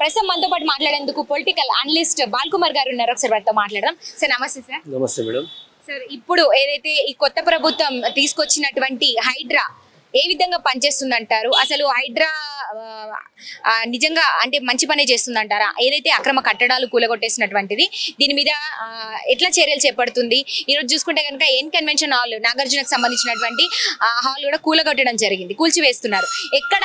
ప్రస్తుతం మనతో పాటు మాట్లాడేందుకు పొలిటికల్ అనలిస్ట్ బాల్కుమార్ గారు ఉన్నారు. ఒకసారి వారితో మాట్లాడదాం. సార్ నమస్తే. సార్ నమస్తే మేడం. సార్ ఇప్పుడు ఏదైతే ఈ కొత్త ప్రభుత్వం తీసుకొచ్చినటువంటి హైడ్రా ఏ విధంగా పనిచేస్తుంది అంటారు? అసలు హైడ్రా నిజంగా అంటే మంచి పనే చేస్తుంది అంటారా? ఏదైతే అక్రమ కట్టడాలు కూలగొట్టేసినటువంటిది దీని మీద ఎట్లా చర్యలు చేపడుతుంది? ఈరోజు చూసుకుంటే కనుక ఎన్ కన్వెన్షన్ హాల్ నాగార్జునకు సంబంధించినటువంటి హాల్ కూడా కూలగొట్టడం జరిగింది, కూల్చివేస్తున్నారు. ఎక్కడ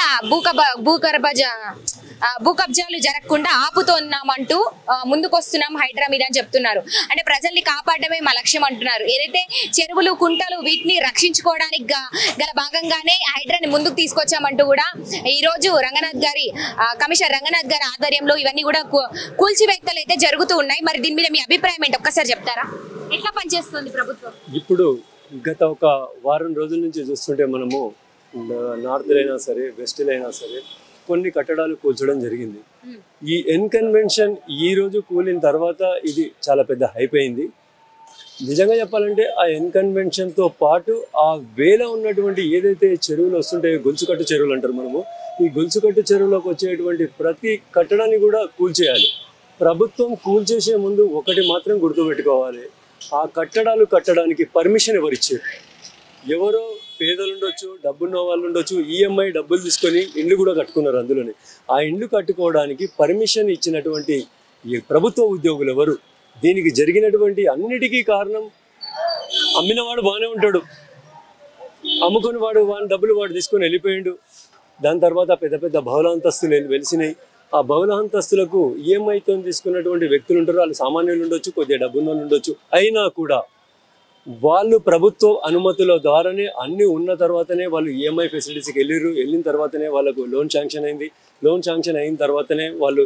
భూ కబ్జాలు జరగకుండా ఆపుతున్నామంటూ ముందుకొస్తున్నాం హైడ్రా మీద అని చెప్తున్నారు. అంటే ప్రజల్ని కాపాడమే మా లక్ష్యం అంటున్నారు. ఏదైతే చెరువులు కుంటలు వీటిని రక్షించుకోవడానికి గల భాగంగానే హైడ్రాని ముందుకు తీసుకొచ్చామంటూ కూడా ఈ రోజు కమిషనర్ రంగనాథ్ గారి ఆధ్వర్యంలో ఇవన్నీ కూడా కూల్చివేత్తలు అయితే జరుగుతూ ఉన్నాయి. మరి దీని మీద మీ అభిప్రాయం ఏంటి? ఒక్కసారి చెప్తారా? ఎట్లా పనిచేస్తుంది ప్రభుత్వం? ఇప్పుడు గత ఒక వారం రోజుల నుంచి చూస్తుంటే మనము నార్త్ అయినా సరే వెస్ట్ అయినా సరే కొన్ని కట్టడాలు కూల్చడం జరిగింది. ఈ ఎన్ కన్వెన్షన్ ఈ రోజు కూలిన తర్వాత ఇది చాలా పెద్ద హైప్ అయింది. నిజంగా చెప్పాలంటే ఆ ఎన్ కన్వెన్షన్తో పాటు ఆ వేల ఉన్నటువంటి ఏదైతే చెరువులు వస్తుంటాయో, గొలుసుకట్టు చెరువులు అంటారు మనము, ఈ గొలుసుకట్టు చెరువులోకి వచ్చేటువంటి ప్రతి కట్టడాన్ని కూడా కూల్చేయాలి. ప్రభుత్వం కూల్చేసే ముందు ఒకటి మాత్రం గుర్తుపెట్టుకోవాలి, ఆ కట్టడాలు కట్టడానికి పర్మిషన్ ఎవరిచ్చారు? ఎవరో పేదలు ఉండొచ్చు, డబ్బున్న వాళ్ళు ఉండొచ్చు, ఈఎంఐ డబ్బులు తీసుకొని ఇండ్లు కూడా కట్టుకున్నారు. అందులోనే ఆ ఇండ్లు కట్టుకోవడానికి పర్మిషన్ ఇచ్చినటువంటి ఈ ప్రభుత్వ ఉద్యోగులు ఎవరు? దీనికి జరిగినటువంటి అన్నిటికీ కారణం అమ్మినవాడు బాగానే ఉంటాడు, అమ్ముకుని వాడు డబ్బులు తీసుకొని వెళ్ళిపోయిండు. దాని తర్వాత పెద్ద పెద్ద బహుళాంతస్తులు వెలిసినాయి. ఆ బహుళాంతస్తులకు ఈఎంఐతో తీసుకున్నటువంటి వ్యక్తులు ఉంటారు. వాళ్ళు సామాన్యులు ఉండొచ్చు, కొద్దిగా డబ్బున్న వాళ్ళు ఉండొచ్చు. అయినా కూడా వాళ్ళు ప్రభుత్వ అనుమతుల ద్వారానే అన్నీ ఉన్న తర్వాతనే వాళ్ళు ఈఎంఐ ఫెసిలిటీస్కి వెళ్ళిన తర్వాతనే వాళ్ళకు లోన్ శాంక్షన్ అయింది. లోన్ శాంక్షన్ అయిన తర్వాతనే వాళ్ళు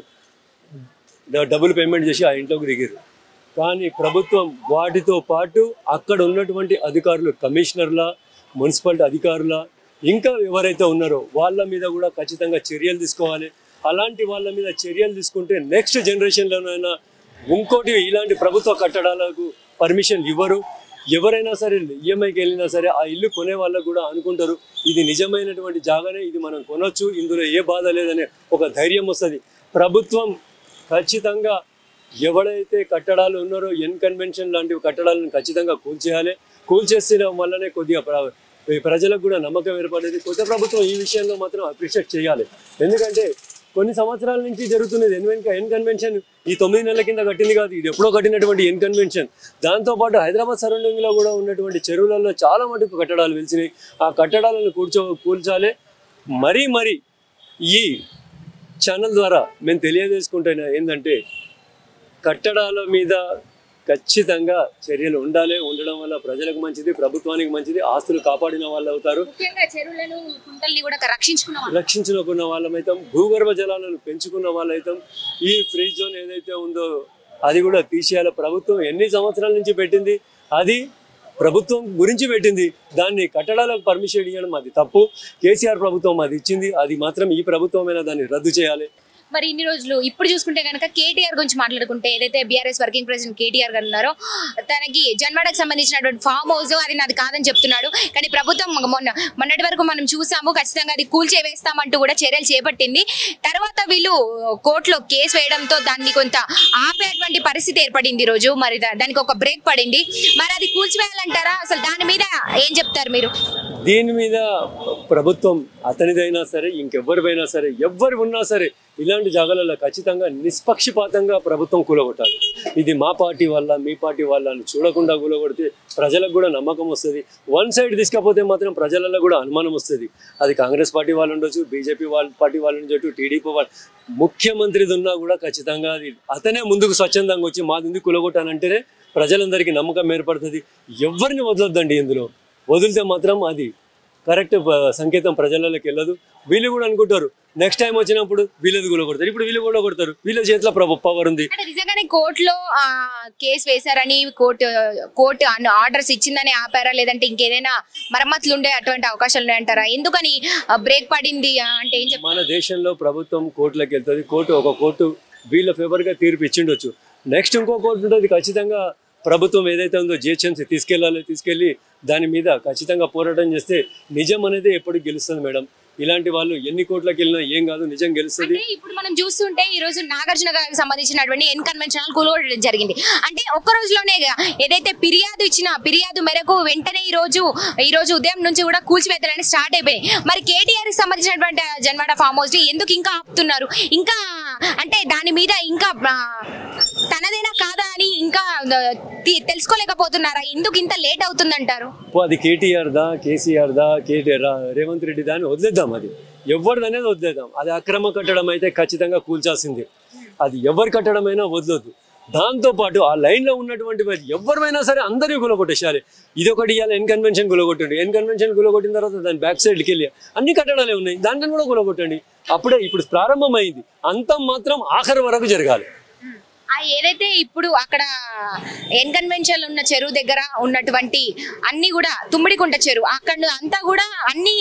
డబ్బులు పేమెంట్ చేసి ఆ ఇంట్లోకి దిగారు. కానీ ప్రభుత్వం వాటితో పాటు అక్కడ ఉన్నటువంటి అధికారులు, కమిషనర్ల, మున్సిపాలిటీ అధికారుల, ఇంకా ఎవరైతే ఉన్నారో వాళ్ళ మీద కూడా ఖచ్చితంగా చర్యలు తీసుకోవాలి. అలాంటి వాళ్ళ మీద చర్యలు తీసుకుంటే నెక్స్ట్ జనరేషన్లోనైనా ఇంకోటి ఇలాంటి ప్రభుత్వ కట్టడాలకు పర్మిషన్ ఇవ్వరు. ఎవరైనా సరే ఈఎంఐకి వెళ్ళినా సరే ఆ ఇల్లు కొనే వాళ్ళకు కూడా అనుకుంటారు ఇది నిజమైనటువంటి జాగానే, ఇది మనం కొనొచ్చు, ఇందులో ఏ బాధ లేదనే ఒక ధైర్యం వస్తుంది. ప్రభుత్వం ఖచ్చితంగా ఎవరైతే కట్టడాలు ఉన్నారో ఎన్ కన్వెన్షన్ లాంటి కట్టడాలను ఖచ్చితంగా కూల్చేయాలి. కూల్చేసిన వల్లనే కొద్దిగా ప్రజలకు కూడా నమ్మకం ఏర్పడేది. కొత్త ప్రభుత్వం ఈ విషయంలో మాత్రం అప్రిషియేట్ చేయాలి. ఎందుకంటే కొన్ని సంవత్సరాల నుంచి జరుగుతున్నది ఎన్ కన్వెన్షన్ ఈ 9 నెలల కింద కట్టింది కాదు, ఇది ఎప్పుడో కట్టినటువంటి ఎన్ కన్వెన్షన్. దాంతోపాటు హైదరాబాద్ సరౌండింగ్లో కూడా ఉన్నటువంటి చెరువులలో చాలా మటుకు కట్టడాలు వెలిసినాయి. ఆ కట్టడాలను కూల్చాలి. మరీ ఈ ఛానల్ ద్వారా మేము తెలియజేసుకుంటున్నా ఏంటంటే కట్టడాల మీద ఖచ్చితంగా చర్యలు ఉండాలి. ఉండడం వల్ల ప్రజలకు మంచిది, ప్రభుత్వానికి మంచిది, ఆస్తులు కాపాడిన వాళ్ళు అవుతారు, రక్షించుకున్న వాళ్ళమైతాం, భూగర్భ జలాలను పెంచుకున్న వాళ్ళైతాం. ఈ ఫ్రీ జోన్ ఏదైతే ఉందో అది కూడా తీసేయాలి. ప్రభుత్వం ఎన్ని సంవత్సరాల నుంచి పెట్టింది, అది ప్రభుత్వం గురించి పెట్టింది. దాన్ని కట్టడాలకు పర్మిషన్ ఇవ్వడం అది తప్పు. కేసీఆర్ ప్రభుత్వం అది ఇచ్చింది, అది మాత్రం ఈ ప్రభుత్వమైనా దాన్ని రద్దు చేయాలి. మరి ఇన్ని రోజులు ఇప్పుడు చూసుకుంటే కనుక కేటీఆర్ గురించి మాట్లాడుకుంటే ఏదైతే బీఆర్ఎస్ వర్కింగ్ ప్రెసిడెంట్ కేటీఆర్ గారు ఉన్నారో తనకి జన్వాడకు సంబంధించినటువంటి ఫామ్ హౌస్ అది నాది కాదని చెప్తున్నాడు. కానీ ప్రభుత్వం మొన్నటి వరకు మనం చూసాము, ఖచ్చితంగా అది కూల్చేవేస్తామంటూ కూడా చర్యలు చేపట్టింది. తర్వాత వీళ్ళు కోర్టులో కేసు వేయడంతో దాన్ని కొంత ఆపేటువంటి పరిస్థితి ఏర్పడింది. ఈ రోజు మరి దానికి ఒక బ్రేక్ పడింది. మరి అది కూల్చివేయాలంటారా? అసలు దాని మీద ఏం చెప్తారు మీరు? దీని మీద ప్రభుత్వం అతనిదైనా సరే ఇంకెవ్వరిపైనా సరే ఎవ్వరు ఉన్నా సరే ఇలాంటి జాగాలలో ఖచ్చితంగా నిష్పక్షపాతంగా ప్రభుత్వం కూలగొట్టాలి. ఇది మా పార్టీ వల్ల మీ పార్టీ వాళ్ళ అని చూడకుండా కూలగొడితే ప్రజలకు కూడా నమ్మకం వస్తుంది. వన్ సైడ్ తీసుకపోతే మాత్రం ప్రజలలో కూడా అనుమానం వస్తుంది. అది కాంగ్రెస్ పార్టీ వాళ్ళు ఉండొచ్చు, బీజేపీ పార్టీ వాళ్ళు ఉండొచ్చు, టీడీపీ వాళ్ళు, ముఖ్యమంత్రిది ఉన్నా కూడా ఖచ్చితంగా అది అతనే ముందుకు స్వచ్ఛందంగా వచ్చి మాది కూలగొట్టానంటేనే ప్రజలందరికీ నమ్మకం ఏర్పడుతుంది. ఎవరిని వదలొద్దండి. ఇందులో వదిలితే మాత్రం అది కరెక్ట్ సంకేతం ప్రజలలోకి వెళ్ళదు. వీళ్ళు కూడా అనుకుంటారు నెక్స్ట్ టైం వచ్చినప్పుడు వీళ్ళది కూడా కొడతారు, ఇప్పుడు వీళ్ళు కూడా కొడతారు, వీళ్ళ చేతిలో పవర్ ఉంది. నిజంగానే కోర్టులో కేసు వేశారని కోర్టు ఆర్డర్స్ ఇచ్చిందని ఆపారా, లేదంటే ఇంకేదైనా మరమ్మతులు ఉండే అటువంటి అవకాశాలు ఉన్నాయంటారా? ఎందుకని బ్రేక్ పడింది అంటే ఏం చెప్తారు? మన దేశంలో ప్రభుత్వం కోర్టులకు వెళ్తుంది. ఒక కోర్టు వీళ్ళ ఫేవర్గా తీర్పు ఇచ్చిండొచ్చు, నెక్స్ట్ ఇంకో కోర్టు ఉంటుంది. ఖచ్చితంగా ప్రభుత్వం ఏదైతే ఉందో జిహెచ్ఎంసీ తీసుకెళ్ళి దాని మీద ఖచ్చితంగా పోరాటం చేస్తే నిజం అనేది ఎప్పటికి గెలుస్తుంది మేడం. ఇలాంటి వాళ్ళు ఎన్ని కోట్లకి వెళ్ళినా ఏం కాదు, నిజం గెలుస్తుంది. ఇప్పుడు మనం చూస్తుంటే ఈ రోజు నాగార్జున గారికి సంబంధించినటువంటి ఎన్కన్వెన్షనల్ కూలగొట్టడం జరిగింది. అంటే ఒక్క రోజులోనే ఏదైతే ఫిర్యాదు మేరకు వెంటనే ఈ రోజు ఉదయం నుంచి కూడా కూల్చివేతలని స్టార్ట్ అయిపోయాయి. మరి కేటీఆర్ కి సంబంధించినటువంటి జన్వాడ ఫామ్ హౌస్ ఎందుకు ఇంకా ఆపుతున్నారు? ఇంకా అంటే దాని మీద ఇంకా తనదేనా కాదా అని ఇంకా తెలుసుకోలేకపోతున్నారా? ఎందుకు ఇంత లేట్ అవుతుందంటారు? అది కేటీఆర్ దా, కేసీఆర్ దా, రేవంత్ రెడ్డి దా అని వదిలేద్దాం. అది ఎవరిది అనేది వదిలేద్దాం. అది అక్రమ కట్టడం అయితే ఖచ్చితంగా కూల్చాల్సింది. అది ఎవరు కట్టడమైనా వదలొద్దు. దాంతోపాటు ఆ లైన్లో ఉన్నటువంటి ఎవరైనా సరే అందరినీ గులగొట్టేసాలి. ఇది ఒకటి ఇవ్వాలి, ఎన్కన్వెన్షన్ గులగొట్టండి. ఎన్కన్వెన్షన్ గులగొట్టిన తర్వాత దాని బ్యాక్ సైడ్కి వెళ్ళి అన్ని కట్టడాలే ఉన్నాయి, దాంట్లో కూడా గులగొట్టండి. అప్పుడే ఇప్పుడు ప్రారంభమైంది, అంతం మాత్రం ఆఖరి వరకు జరగాలి. ఏదైతే ఇప్పుడు అక్కడ ఎన్కన్వెన్షన్ ఉన్న చెరువు దగ్గర ఉన్నటువంటి అన్ని కూడా తుమ్మిడికుంట చెరువు అక్కడ అంతా కూడా అన్ని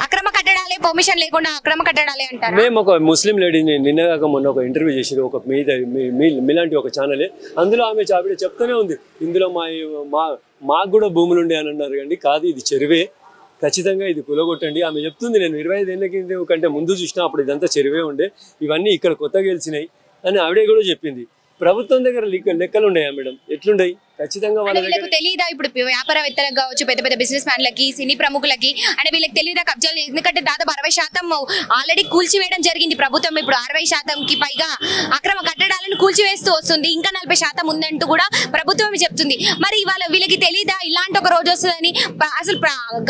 అక్రమ కట్టడాలే, పర్మిషన్ లేకుండా అక్రమ కట్టడాలే అంటారు. మేము ఒక ముస్లిం లేడీని నిన్నగాక మొన్న ఒక ఇంటర్వ్యూ చేసి ఒక మీలాంటి ఒక ఛానలే, అందులో ఆమె చెప్తూనే ఉంది, ఇందులో మాకు కూడా భూములు ఉండే అని అన్నారు. కానీ కాదు, ఇది చెరువే, ఖచ్చితంగా ఇది కులగొట్టండి. ఆమె చెప్తుంది, నేను 25 ఏళ్ళ కంటే ముందు చూసినా అప్పుడు ఇదంతా చెరువే ఉండే, ఇవన్నీ ఇక్కడ కొత్తగా గెలిచినాయి అని ఆవిడే కూడా చెప్పింది. ప్రభుత్వం దగ్గర లెక్కలు ఉన్నాయా మేడం? ఎట్లుంటాయి? ఖచ్చితంగా వీళ్ళకి తెలియదా? ఇప్పుడు వ్యాపారవేత్తలకు కావచ్చు, పెద్ద పెద్ద బిజినెస్ మ్యాన్లకి, సినీ ప్రముఖులకి అంటే వీళ్ళకి తెలియదా కబ్జాలు? ఎందుకంటే దాదాపు 60% ఆల్రెడీ కూల్చివేయడం జరిగింది ప్రభుత్వం. ఇప్పుడు 60%కి పైగా అక్రమ కట్టడాలను కూల్చివేస్తూ వస్తుంది. ఇంకా 40% ఉందంటూ కూడా ప్రభుత్వం చెప్తుంది. మరి వీళ్ళకి తెలియదా ఇలాంటి ఒక రోజు వస్తుందని? అసలు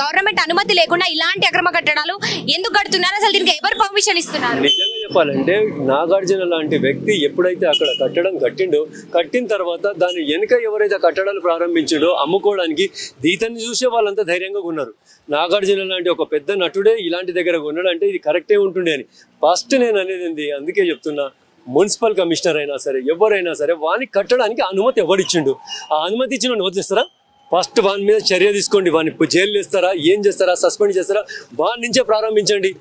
గవర్నమెంట్ అనుమతి లేకుండా ఇలాంటి అక్రమ కట్టడాలు ఎందుకు కడుతున్నారు? అసలు దీనికి ఎవరు పర్మిషన్ ఇస్తున్నారు? నిజంగా చెప్పాలంటే నాగార్జున లాంటి వ్యక్తి ఎప్పుడైతే అక్కడ కట్టడం కట్టిండో, కట్టిన తర్వాత దాని వెనుక ఎవరైతే కట్టడాలు ప్రారంభించాడో అమ్ముకోవడానికి ఇతన్ని చూసే వాళ్ళంతా ధైర్యంగా ఉన్నారు. నాగార్జున లాంటి ఒక పెద్ద నటుడే ఇలాంటి దగ్గర ఉన్నాడంటే ఇది కరెక్టే ఉంటుండే అని ఫస్ట్ నేను అనేది. అందుకే చెప్తున్నా, మున్సిపల్ కమిషనర్ అయినా సరే ఎవరైనా సరే వానికి కట్టడానికి అనుమతి ఎవరిచ్చిండు? ఆ అనుమతి ఇచ్చిన వదిలేస్తారా? ఫస్ట్ వాని మీద చర్య తీసుకోండి. వాని జైలు వేస్తారా, ఏం చేస్తారా, సస్పెండ్ చేస్తారా? వాని నుంచే ప్రారంభించండి.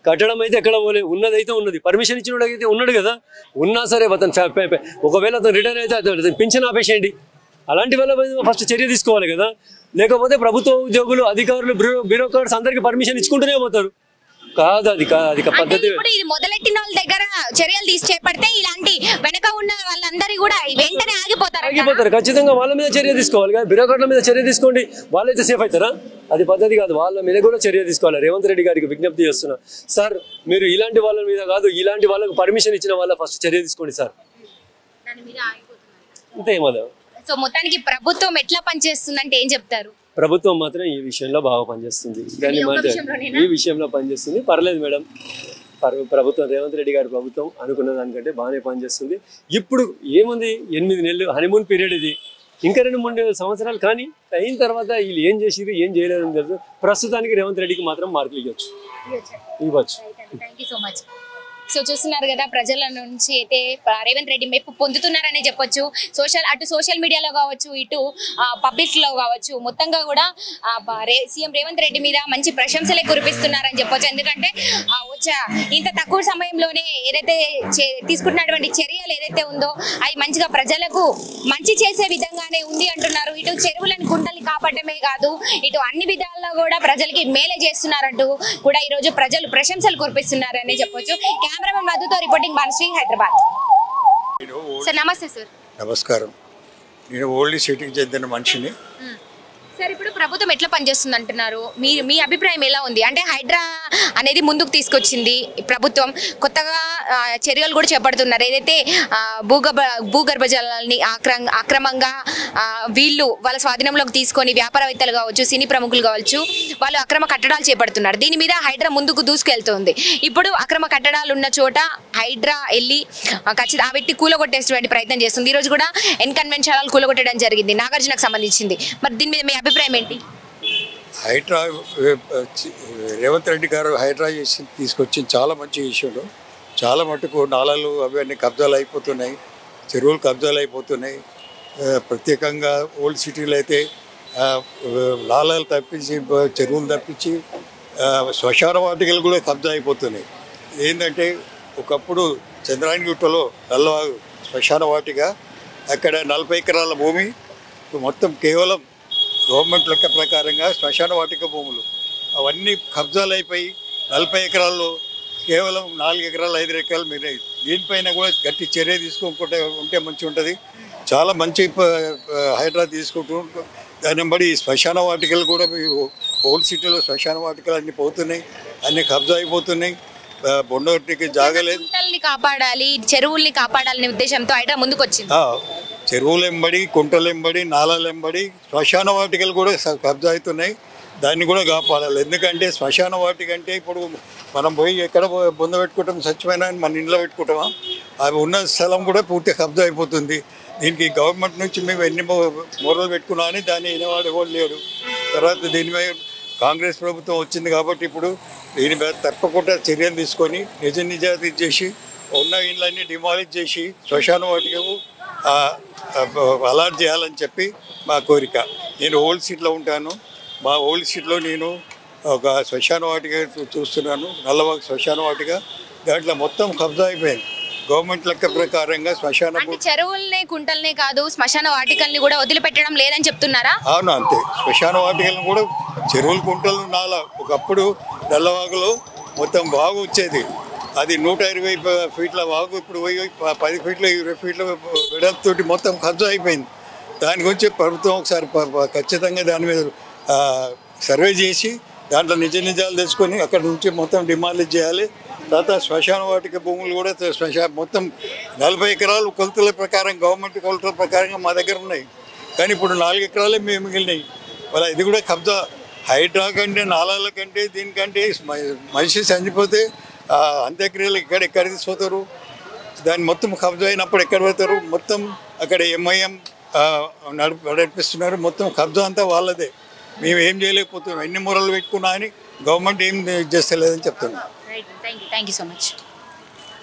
కట్టడం అయితే ఎక్కడ పోలే, ఉన్నదైతే ఉన్నది. పర్మిషన్ ఇచ్చినోడైతే ఉన్నాడు కదా, ఉన్నా సరే అతను ఒకవేళ అతను రిటైర్ అయితే అతను పింఛన్ ఆపేసేయండి. అలాంటి వాళ్ళ ఫస్ట్ చర్య తీసుకోవాలి కదా. లేకపోతే ప్రభుత్వ ఉద్యోగులు, అధికారులు, బ్యూరోక్రాట్స్ అందరికి పర్మిషన్ ఇచ్చుకుంటూనే పోతారు. కాదు, అది పద్ధతి. ఇది మొదలెట్టిన వాళ్ళ దగ్గర చర్యలు చేపడితే ఇలాంటి వెనక ఉన్న వాళ్ళందరూ కూడా వెంటనే ఆగిపోతారు. ఖచ్చితంగా వాళ్ళ మీద చర్య తీసుకోవాలి కదా. బ్యూరోక్రాట్ల మీద చర్య తీసుకోండి, వాళ్ళైతే సేఫ్ అవుతారా? అది పద్ధతి కాదు. వాళ్ళ మీద కూడా చర్య తీసుకోవాలి. రేవంత్ రెడ్డి గారికి విజ్ఞప్తి చేస్తున్నా, సార్ మీరు ఇలాంటి వాళ్ళ మీద కాదు, ఇలాంటి వాళ్ళకు పర్మిషన్ ఇచ్చిన వాళ్ళ ఫస్ట్ చర్య తీసుకోండి సార్. అంతేమదా? సో మొత్తానికి ప్రభుత్వం ఎట్లా పనిచేస్తుందంటే ఏం చెప్తారు? ప్రభుత్వం మాత్రం ఈ విషయంలో బాగా పనిచేస్తుంది. ఈ విషయంలో పనిచేస్తుంది, పర్లేదు మేడం. ప్రభుత్వం, రేవంత్ రెడ్డి గారి ప్రభుత్వం అనుకున్న దానికంటే బాగానే పనిచేస్తుంది. ఇప్పుడు ఏముంది, 8 నెలలు హనీమూన్ పీరియడ్, ఇది ఇంకా 2-3 సంవత్సరాలు కానీ అయిన తర్వాత వీళ్ళు ఏం చేసిరు ఏం చేయలేదు అని తెలుసు. ప్రస్తుతానికి రేవంత్ రెడ్డికి మాత్రం మార్కులు ఇవ్వచ్చు. సో చూస్తున్నారు కదా, ప్రజల నుంచి అయితే రేవంత్ రెడ్డి మెప్పు పొందుతున్నారనే చెప్పొచ్చు. సోషల్ మీడియాలో కావచ్చు, ఇటు పబ్లిక్ లో కావచ్చు, మొత్తంగా కూడా సీఎం రేవంత్ రెడ్డి మీద మంచి ప్రశంసలే కురిపిస్తున్నారని చెప్పొచ్చు. ఎందుకంటే ఇంత తక్కువ సమయంలోనే ఏదైతే తీసుకున్నటువంటి చర్యలు ఏదైతే ఉందో అవి మంచిగా ప్రజలకు మంచి చేసే విధంగానే ఉంది అంటున్నారు. ఇటు చెరువులను, గుంటల్ని కాపాడమే కాదు, ఇటు అన్ని విధాల్లో కూడా ప్రజలకి మేలే చేస్తున్నారంటూ కూడా ఈ రోజు ప్రజలు ప్రశంసలు కురిపిస్తున్నారని చెప్పొచ్చు. కెమెరామెన్ మధుతో రిపోర్టింగ్ బాన్శ్రీ, హైదరాబాద్. సార్ నమస్తే. సార్ నమస్కారం. నేను ఓల్డ్ సిటీకి చెందిన మనిషిని. సార్ ఇప్పుడు ప్రభుత్వం ఎట్లా పనిచేస్తుంది అంటున్నారు? మీ అభిప్రాయం ఎలా ఉంది? అంటే హైడ్రా అనేది ముందుకు తీసుకొచ్చింది ప్రభుత్వం, కొత్తగా చర్యలు కూడా చేపడుతున్నారు. ఏదైతే భూగర్భ జలాల్ని అక్రమంగా వీళ్ళు వాళ్ళ స్వాధీనంలోకి తీసుకొని వ్యాపారవేత్తలు కావచ్చు, సినీ ప్రముఖులు కావచ్చు, వాళ్ళు అక్రమ కట్టడాలు చేపడుతున్నారు. దీని మీద హైడ్రా ముందుకు దూసుకెళ్తుంది. ఇప్పుడు అక్రమ కట్టడాలు ఉన్న చోట హైడ్రా వెళ్ళి ఖచ్చితంగా ఆ వ్యక్తి కూలగొట్టేటువంటి ప్రయత్నం చేస్తుంది. ఈరోజు కూడా ఎన్కన్వెన్షనల్ కూలగొట్టడం జరిగింది నాగార్జునకు సంబంధించింది. మరి దీని మీద మీ అభిప్రాయం ఏంటి? హైడ్రా రేవంత్ రెడ్డి గారు హైడ్రా చేసి తీసుకొచ్చి చాలా మంచి విషయంలో, చాలా మటుకు నాలాలు అవన్నీ కబ్జాలు అయిపోతున్నాయి, చెరువులు కబ్జాలు అయిపోతున్నాయి. ప్రత్యేకంగా ఓల్డ్ సిటీలో అయితే నాలాలు తప్పించి, చెరువులు తప్పించి శ్మశాన వాటికలు కూడా కబ్జా అయిపోతున్నాయి. ఏంటంటే ఒకప్పుడు చంద్రాయణగుట్టలో నల్లవాగు శ్మశాన వాటిక, అక్కడ 40 ఎకరాల భూమి మొత్తం కేవలం గవర్నమెంట్ లెక్క ప్రకారంగా శ్మశాన వాటిక భూములు అవన్నీ కబ్జాలు అయిపోయి 40 ఎకరాల్లో కేవలం 4 ఎకరాలు 5 ఎకరాలు మిగిలినాయి. దీనిపైన కూడా గట్టి చర్య తీసుకోకుంటే ఉంటే మంచిగా ఉంటుంది. చాలా మంచి హైడ్రా తీసుకుంటూ దాన్ని బట్టి శ్మశాన వాటికలు కూడా ఓల్డ్ సిటీలో శ్మశాన వాటికలు అన్నీ పోతున్నాయి, అన్నీ కబ్జా అయిపోతున్నాయి. బొండగొట్టికి జాగలేదు. కుంటల్ని కాపాడాలి, చెరువుల్ని కాపాడాలనే ఉద్దేశంతో హైడ్రా ముందుకు వచ్చింది. చెరువులు ఎంబడి, కుంటలు ఎంబడి, నాలాలు ఎంబడి శ్మశాన వాటికలు కూడా కబ్జా అవుతున్నాయి. దాన్ని కూడా కాపాడాలి. ఎందుకంటే శ్మశాన వాటిక అంటే ఇప్పుడు మనం పోయి ఎక్కడ బొంద పెట్టుకుంటాం, స్వచ్ఛమైన మన ఇంట్లో పెట్టుకుంటామా, అవి ఉన్న స్థలం కూడా పూర్తిగా కబ్జా అయిపోతుంది. దీనికి గవర్నమెంట్ నుంచి మేము ఎన్ని మొరలు పెట్టుకున్నా అని దాన్ని వినేవాడు ఎవరు లేరు. తర్వాత దీని మీద కాంగ్రెస్ ప్రభుత్వం వచ్చింది కాబట్టి ఇప్పుడు దీని మీద తప్పకుండా చర్యలు తీసుకొని నిజాయితీ చేసి ఉన్న ఇళ్ళన్నీ డిమాలిష్ చేసి శ్మశాన వాటికకు అలాట్ చేయాలని చెప్పి మా కోరిక. నేను ఓల్డ్ సీట్లో ఉంటాను. మా ఓల్డ్ సీట్లో నేను ఒక శ్మశాన వాటిక చూస్తున్నాను, నల్లవాగు శ్మశాన వాటిక. దాంట్లో మొత్తం కబ్జా అయిపోయింది. గవర్నమెంట్ లెక్క ప్రకారంగా శ్మశాన చెరువుల్ని కుంటల్ని కాదు శ్మశాన వాటికల్ని కూడా వదిలిపెట్టడం లేదని చెప్తున్నారా? అవును, అంతే. శ్మశాన వాటికలను కూడా చెరువులు కుంటలు నాలా ఒకప్పుడు నల్లవాగులో మొత్తం వాగు వచ్చేది. అది 120 ఫీట్ల వాగు ఇప్పుడు 10 ఫీట్ల 20 ఫీట్ల వెడల్పుతోటి మొత్తం కబ్జా అయిపోయింది. దాని గురించి ప్రభుత్వం ఒకసారి ఖచ్చితంగా దాని మీద సర్వే చేసి దాంట్లో నిజాలు తెచ్చుకొని అక్కడ నుంచి మొత్తం డిమాలిష్ చేయాలి. తర్వాత శ్మశాన వాటిక భూములు కూడా మొత్తం 40 ఎకరాలు కొలతల ప్రకారం గవర్నమెంట్ కొలతల ప్రకారంగా మా దగ్గర ఉన్నాయి. కానీ ఇప్పుడు 4 ఎకరాలే మేము మిగిలినాయి. వాళ్ళ ఇది కూడా కబ్జా. హైడ్రా కంటే, నాలాల కంటే, దీనికంటే మనిషి చనిపోతే అంత్యక్రియలు ఎక్కడ తీసిపోతారు? దాన్ని మొత్తం కబ్జా అయినప్పుడు ఎక్కడ పెడతారు? మొత్తం అక్కడ ఎంఐఎం నడిపిస్తున్నారు. మొత్తం కబ్జా అంతా వాళ్ళదే. మేము ఏం చేయలేకపోతున్నాం. ఎన్ని మొరలు పెట్టుకున్నా అని గవర్నమెంట్ ఏం చేస్తలేదని చెప్తున్నాం. Thank you so much.